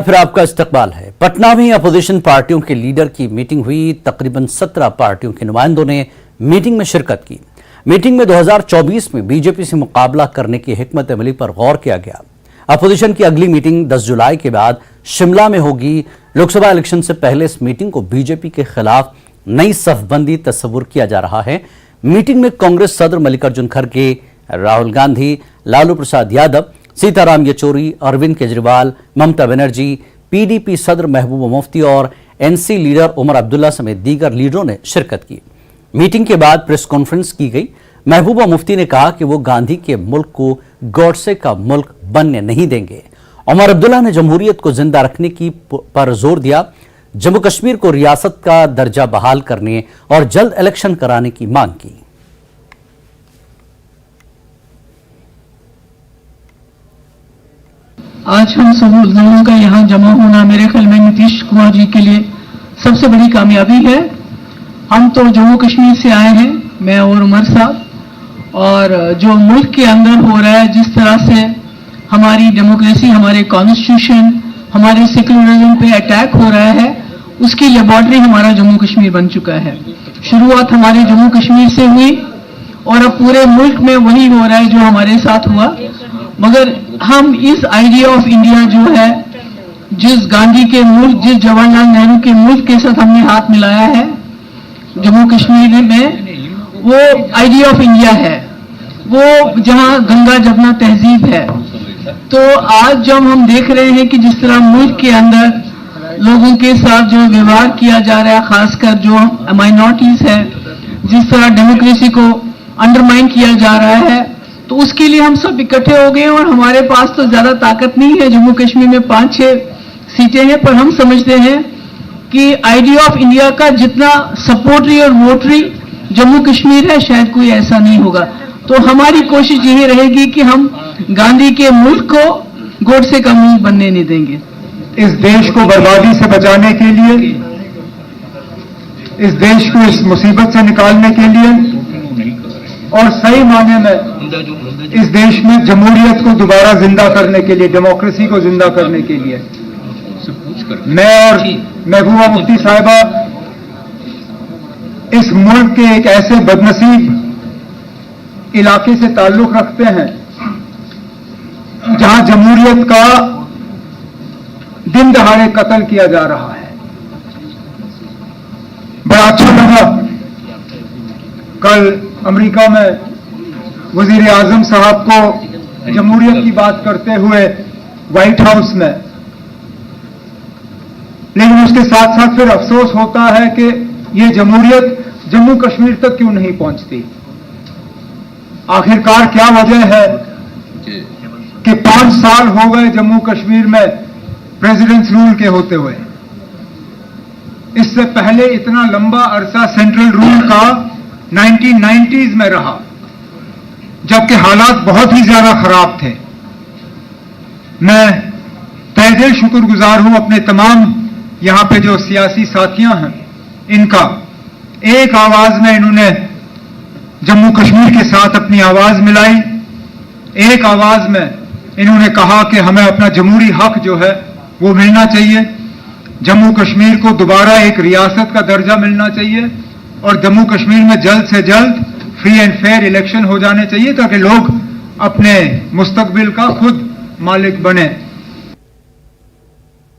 फिर आपका इस्तकबाल है। पटना में अपोजिशन पार्टियों के लीडर की मीटिंग हुई। तकरीबन 17 पार्टियों के नुमाइंदों ने मीटिंग में शिरकत की। मीटिंग में 2024 में बीजेपी से मुकाबला करने की हिकमत अमली पर गौर किया गया। अपोजिशन की अगली मीटिंग 10 जुलाई के बाद शिमला में होगी। लोकसभा इलेक्शन से पहले इस मीटिंग को बीजेपी के खिलाफ नई सफबंदी तस्वुर किया जा रहा है। मीटिंग में कांग्रेस सदर मल्लिकार्जुन खड़गे, राहुल गांधी, लालू प्रसाद यादव, सीताराम येचुरी, अरविंद केजरीवाल, ममता बनर्जी, पीडीपी सदर महबूबा मुफ्ती और एनसी लीडर उमर अब्दुल्ला समेत दीगर लीडरों ने शिरकत की। मीटिंग के बाद प्रेस कॉन्फ्रेंस की गई। महबूबा मुफ्ती ने कहा कि वो गांधी के मुल्क को गॉडसे का मुल्क बनने नहीं देंगे। उमर अब्दुल्ला ने जमहूरियत को जिंदा रखने की पर जोर दिया। जम्मू कश्मीर को रियासत का दर्जा बहाल करने और जल्द इलेक्शन कराने की मांग की। आज हम सब लोगों का यहाँ जमा होना मेरे ख्याल में नीतीश कुमार जी के लिए सबसे बड़ी कामयाबी है। हम तो जम्मू कश्मीर से आए हैं, मैं और उमर साहब, और जो मुल्क के अंदर हो रहा है, जिस तरह से हमारी डेमोक्रेसी, हमारे कॉन्स्टिट्यूशन, हमारे सेक्युलरिज्म पे अटैक हो रहा है, उसकी लेबॉर्ट्री हमारा जम्मू कश्मीर बन चुका है। शुरुआत हमारे जम्मू कश्मीर से हुई और अब पूरे मुल्क में वही हो रहा है जो हमारे साथ हुआ। मगर हम इस आइडिया ऑफ इंडिया जो है, जिस गांधी के मुल्क, जिस जवाहरलाल नेहरू के मुल्क के साथ हमने हाथ मिलाया है जम्मू कश्मीर में, वो आइडिया ऑफ इंडिया है, वो जहां गंगा जमुना तहजीब है। तो आज जब हम देख रहे हैं कि जिस तरह मुल्क के अंदर लोगों के साथ जो व्यवहार किया जा रहा है, खासकर जो माइनॉरिटीज है, जिस तरह डेमोक्रेसी को अंडरमाइन किया जा रहा है, तो उसके लिए हम सब इकट्ठे हो गए। और हमारे पास तो ज्यादा ताकत नहीं है, जम्मू कश्मीर में 5-6 सीटें हैं, पर हम समझते हैं कि आइडिया ऑफ इंडिया का जितना सपोर्टरी और वोटरी जम्मू कश्मीर है, शायद कोई ऐसा नहीं होगा। तो हमारी कोशिश यही रहेगी कि हम गांधी के मुल्क को गॉडसे का मुल्क बनने नहीं देंगे। इस देश को बर्बादी से बचाने के लिए, इस देश को इस मुसीबत से निकालने के लिए और सही मायने में इस देश में जमहूरियत को दोबारा जिंदा करने के लिए, डेमोक्रेसी को जिंदा करने के लिए, मैं और महबूबा मुफ्ती साहिबा इस मुल्क के एक ऐसे बदनसीब इलाके से ताल्लुक रखते हैं जहां जमहूरियत का दिन दहाड़े कत्ल किया जा रहा है। बड़ा अच्छा लगा कल अमेरिका में वजीर आजम साहब को जमहूरियत की बात करते हुए व्हाइट हाउस में, लेकिन उसके साथ साथ फिर अफसोस होता है कि ये जमहूरियत जम्मू कश्मीर तक क्यों नहीं पहुंचती। आखिरकार क्या वजह है कि 5 साल हो गए जम्मू कश्मीर में प्रेसिडेंट्स रूल के होते हुए। इससे पहले इतना लंबा अरसा सेंट्रल रूल का 1990s में रहा, जबकि हालात बहुत ही ज्यादा खराब थे। मैं तहे दिल शुक्रगुजार हूं अपने तमाम यहां पे जो सियासी साथियां हैं, इनका एक आवाज में इन्होंने जम्मू कश्मीर के साथ अपनी आवाज मिलाई। एक आवाज में इन्होंने कहा कि हमें अपना जमहूरी हक जो है वो मिलना चाहिए, जम्मू कश्मीर को दोबारा एक रियासत का दर्जा मिलना चाहिए और जम्मू कश्मीर में जल्द से जल्द फ्री एंड फेयर इलेक्शन हो जाने चाहिए ताकि लोग अपने मुस्तकबिल का खुद मालिक बने।